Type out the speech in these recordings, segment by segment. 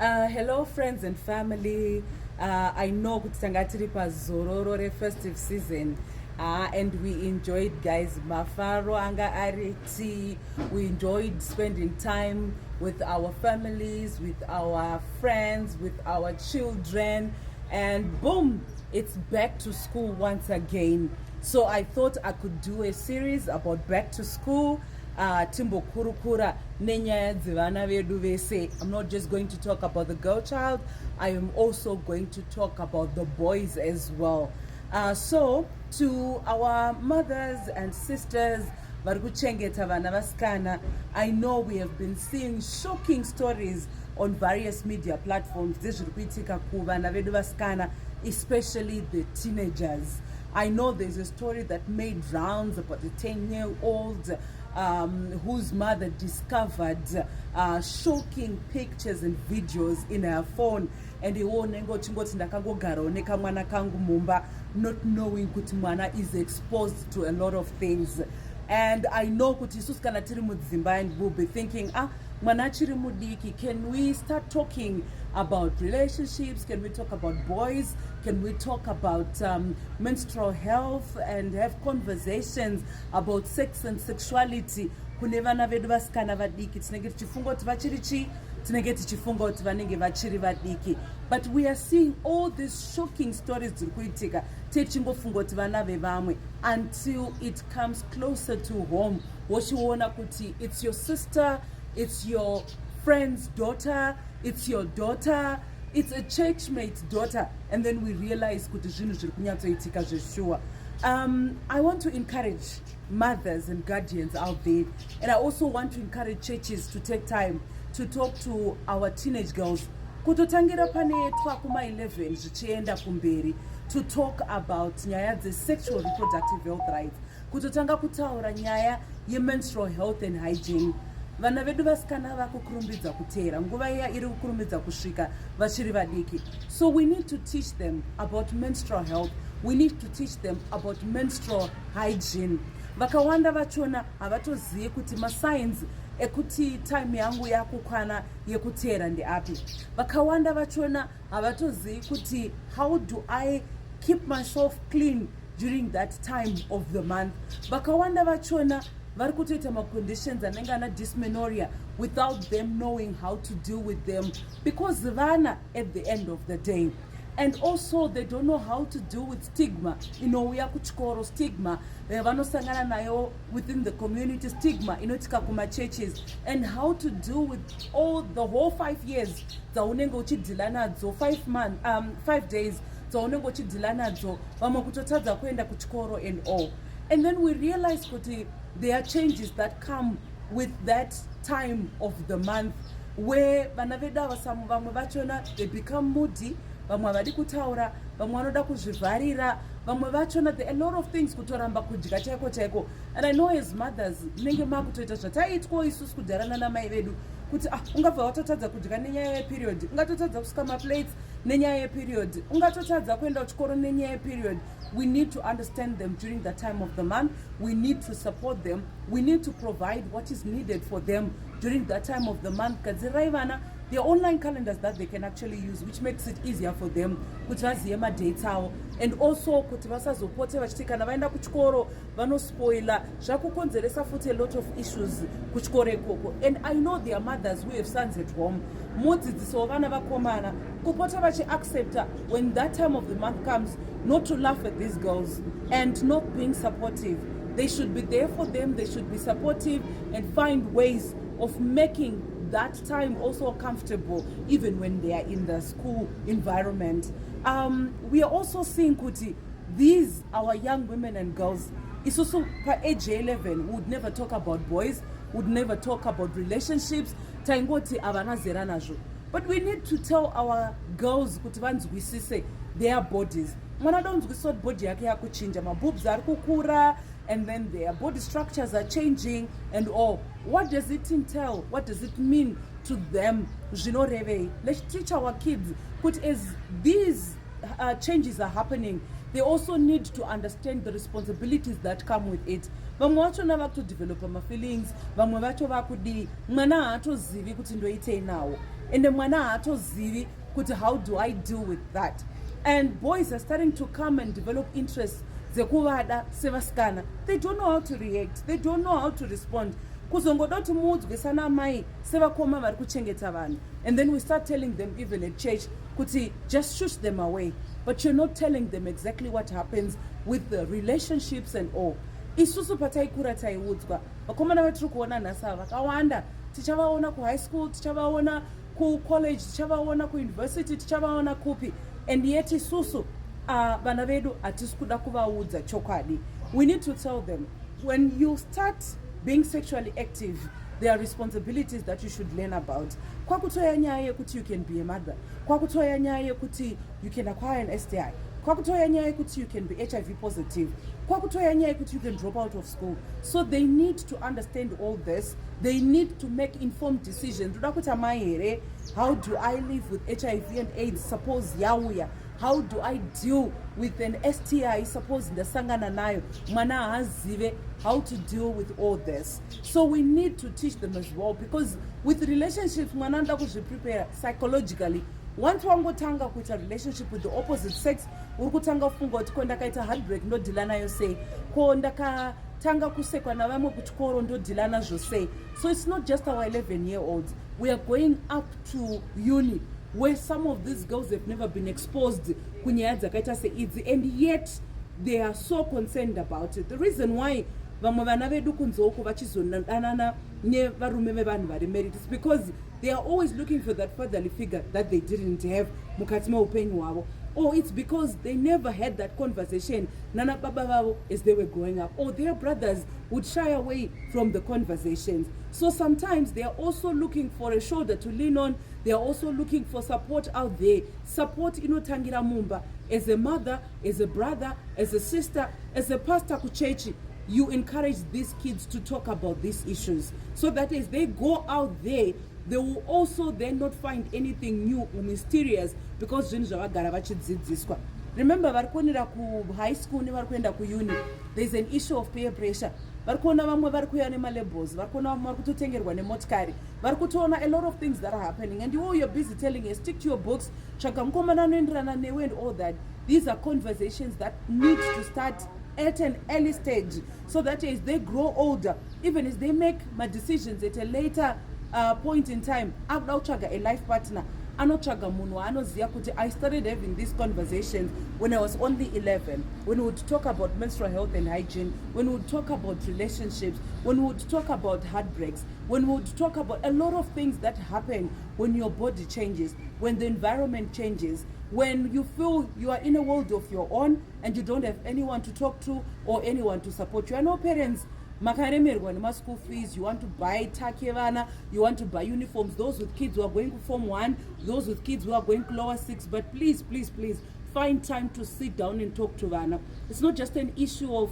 Hello friends and family. I know kuti tanga tiri pazororo festive season and we enjoyed, guys, mafaro anga ariti. We enjoyed spending time with our families, with our friends, with our children, and boom, it's back to school once again. So I thought I could do a series about back to school. Timbokurukura nenyaya dzevana vedu vese. I'm not just going to talk about the girl child, I am also going to talk about the boys as well. So to our mothers and sisters vari kuchengeta vana vasikana, I know we have been seeing shocking stories on various media platforms dzezviri kuitika kuvana vedu vasikana, especially the teenagers. I know there's a story that made rounds about a 10-year-old whose mother discovered shocking pictures and videos in her phone, and chingoti ndakangogarawo nekamwana kangu mumba, not knowing kuti mwana is exposed to a lot of things. And I know kuti isusu kana tiri mudzimba, and we'll be thinking, mwana chiri mudiki, can we start talking about relationships? Can we talk about boys? Can we talk about menstrual health and have conversations about sex and sexuality? Kune vana vedu vasikana vadiki tinenge tichifunga kuti vachiri chi, tinenge tichifunga kuti vanenge vachiri vadiki. But we are seeing all these shocking stories dziri kuitika techingofunga kuti vana vevamwe, until it comes closer to home. Wochiona kuti it's your sister, it's your friend's daughter, it's your daughter, it's a churchmate's daughter, and then we realize kuti zvinhu zviri kunyatsoitika zveshuwa. I want to encourage mothers and guardians out there, and I also want to encourage churches to take time to talk to our teenage girls, kutotangira pane twakuma 11 zvichienda kumberi, to talk about nyaya dzesexual reproductive health rights, kutotanga kutaura nyaya yemenstrual health and hygiene. Vana vedu vasikana vakukurumbidza kuteera, nguva iya iri kukurumbidza kusvika vachiri vadiki. So we need to teach them about menstrual health, we need to teach them about menstrual hygiene. Vakawanda vachona havatozivi kuti masigns ekuti time yangu yakukwana yekuteera ndeapi. Vakawanda vachona havatozivi kuti how do I keep myself clean during that time of the month. Vakawanda vachona vari kutoita maconditions anenge ana dysmenorrhea without them knowing how to deal with them, because vana at the end of the day. And also they don't know how to deal with stigma. Inouya kuchikoro, stigma vanosangana nayo within the community, stigma inoitika kuma churches, and how to deal with the whole 5 years dzaunenge uchidhila nadzo, 5 days dzaunenge uchidhila nadzo, vamwe kutotadza kuenda kuchikoro and all. And then we realize kuti there are changes that come with that time of the month, where vana vedu vamwe vachona they become moody, vamwe havadi kutaura, vamwe vanoda kuzvivharira, vamwe vachona there are a lot of things kutoramba kudya chaiko chaiko. And I know as mothers munenge makutoita zvataitwa isusu kudharana namai vedu kuti ungabva watotadza kudya nenyaya yeperiod, ungatotadza kusika maplates nenyaya yeperiod, ungatotadza kuenda kuchikoro nenyaya yeperiod. We need to understand them during the time of the month. We need to support them. We need to provide what is needed for them during that time of the month. Kadzirai vana, there are online calendars that they can actually use, which makes it easier for them kuti vazive madates avo, and also kuti vasazopote vachiti kana vaenda kuchikoro vanospoila, zvakukonzeresa futi a lot of issues kuchikoro ikoko. And I know there are mothers who have sons at home, mudzidzisi wavana vakomana, kupota vachiaccepta when that time of the month comes not to laugh at these girls and not being supportive. They should be there for them, they should be supportive and find ways of making that time also comfortable, even when they are in the school environment. We are also seeing kuti these our young women and girls, isusu pa age 11 would never talk about boys, would never talk about relationships, taingoti avana zera nazvo. But we need to tell our girls kuti vanzwisise their bodies. Mwana donzwisisa body yake yakuchinja, maboobs ari kukura, and then their body structures are changing and all. What does it entail? What does it mean to them? Let's teach our kids, but as these changes are happening, they also need to understand the responsibilities that come with it. Vamwe vacho navakutodevelopa feelings, vamwe vacho vakudi mwana haatozivi kuti ndoitei nawo. and mwana haatozivi kuti how do I deal with that. And boys are starting to come and develop interests dzekuvada sevasikana. They don't know how to react, they don't know how to respond. Kuzongoda kuti muudzwe sana mai sevakoma vari kuchengeta vanhu, and then we start telling them even at church kuti just shush them away, but you're not telling them exactly what happens with the relationships and all. Isusu pataikura taiudzwa vakomana vatiri kuona nhasi ava vakawanda, tichavaona kuhigh school, tichavaona kucollege, tichavaona kuuniversity, tichavaona kupi, and yet isusu vana vedu hatisi kuda kuvaudza chokwadi. We need to tell them, when you start being sexually active, there are responsibilities that you should learn about. Kwakutoya nyaya yekuti you can be a mother, kwakutoya nyaya yekuti you can acquire an STI, kwakutoya nyaya yekuti you can be HIV positive, kwakutoya nyaya yekuti you can drop out of school. So they need to understand all this. They need to make informed decisions. How do I live with HIV and AIDS? Suppose yauya. How do I deal with an STI? Suppose ndasangana nayo. Mwana hazive how to deal with all this. So we need to teach them as well, because with relationships, mwana nda prepare psychologically. Once wangotanga kuita relationship with the opposite sex, urikutanga funga kuti ko ndakaita heartbreak ndodhila nayo sei, ko ndakatanga kusekwa navamwe kuchikoro ndodhila nazvo sei. So it's not just our 11-year-olds. We are going up to uni, where some of these girls have never been exposed kunyaya dzakaita seidzi, and yet they are so concerned about it. The reason why vamwe vana vedu kunzoko vachizondanana nevarume vevanhu vari married is because they are always looking for that fatherly figure that they didn't have mukati meupenyu hwavo, or it's because they never had that conversation nana baba vavo as they were growing up, or their brothers would shy away from the conversations. So sometimes they are also looking for a shoulder to lean on. They are also looking for support out there. Support inotangira mumba. As a mother, as a brother, as a sister, as a pastor kuchechi, you encourage these kids to talk about these issues, so that as they go out there, they will also then not find anything new or mysterious, because remember varikuonera ku high school nevarikuenda ku uni, there's an issue of peer pressure. Varikuona vamwe varikuya nemalabels, varikuona vamwe varikutotengerwa nemotikari, varikutoona a lot of things that are happening, and you're busy telling us stick to your books, chaka mukomana anoenderana newe and all that. These are conversations that need to start at an early stage, so that as they grow older, even as they make my decisions at a later point in time, a life partner, I started having these conversations when I was only 11, when we would talk about menstrual health and hygiene, when we would talk about relationships, when we would talk about heartbreaks, when we would talk about a lot of things that happen when your body changes, when the environment changes, when you feel you are in a world of your own and you don't have anyone to talk to or anyone to support you. I know parents, makaremerwa nema school fees, you want to buy takevana, you want to buy uniforms, those with kids who are going to Form 1, those with kids who are going to lower 6, but please, please, please, find time to sit down and talk to vana. It's not just an issue of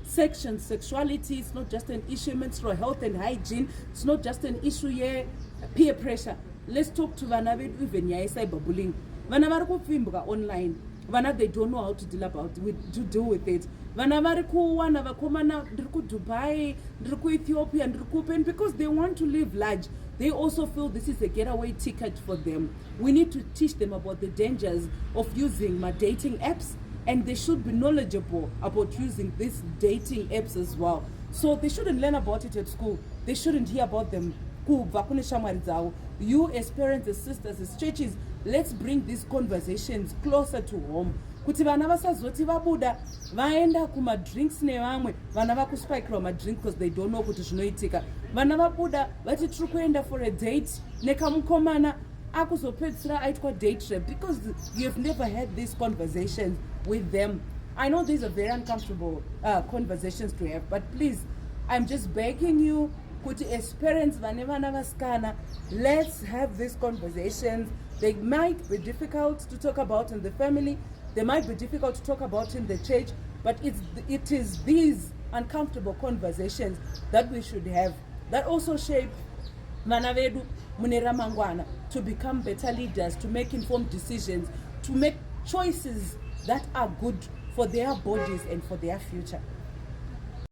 sexuality, it's not just an issue of menstrual health and hygiene, it's not just an issue here, peer pressure. Let's talk to vana even cyberbullying. Vana vari kupfimbuka online, vana they don't know how to deal with it. Vana vari kuwana vakomana ndiri kuDubai, ndiri kuEthiopia, ndiri kupi, and because they want to live large, they also feel this is a getaway ticket for them. We need to teach them about the dangers of using my dating apps, and they should be knowledgeable about using these dating apps as well. So they shouldn't learn about it at school. They shouldn't hear about them. You as parents, as sisters, as churches, let's bring these conversations closer to home. Kuti vana vasazoti vabuda vaenda kumadrinks nevamwe, vana vakuspikirwa madrink because they don't know kuti zvinoitika. Vana vabuda vati tiri kuenda for a date nekamukomana akuzopedzisira aitwa date rape, because you have never had these conversations with them. I know these are very uncomfortable conversations to have, but please, I'm just begging you, kuti as parents vane vana vasikana, let's have these conversations. They might be difficult to talk about in the family, they might be difficult to talk about in the church, but it is these uncomfortable conversations that we should have, that also shape vana vedu mune ramangwana to become better leaders, to make informed decisions, to make choices that are good for their bodies and for their future.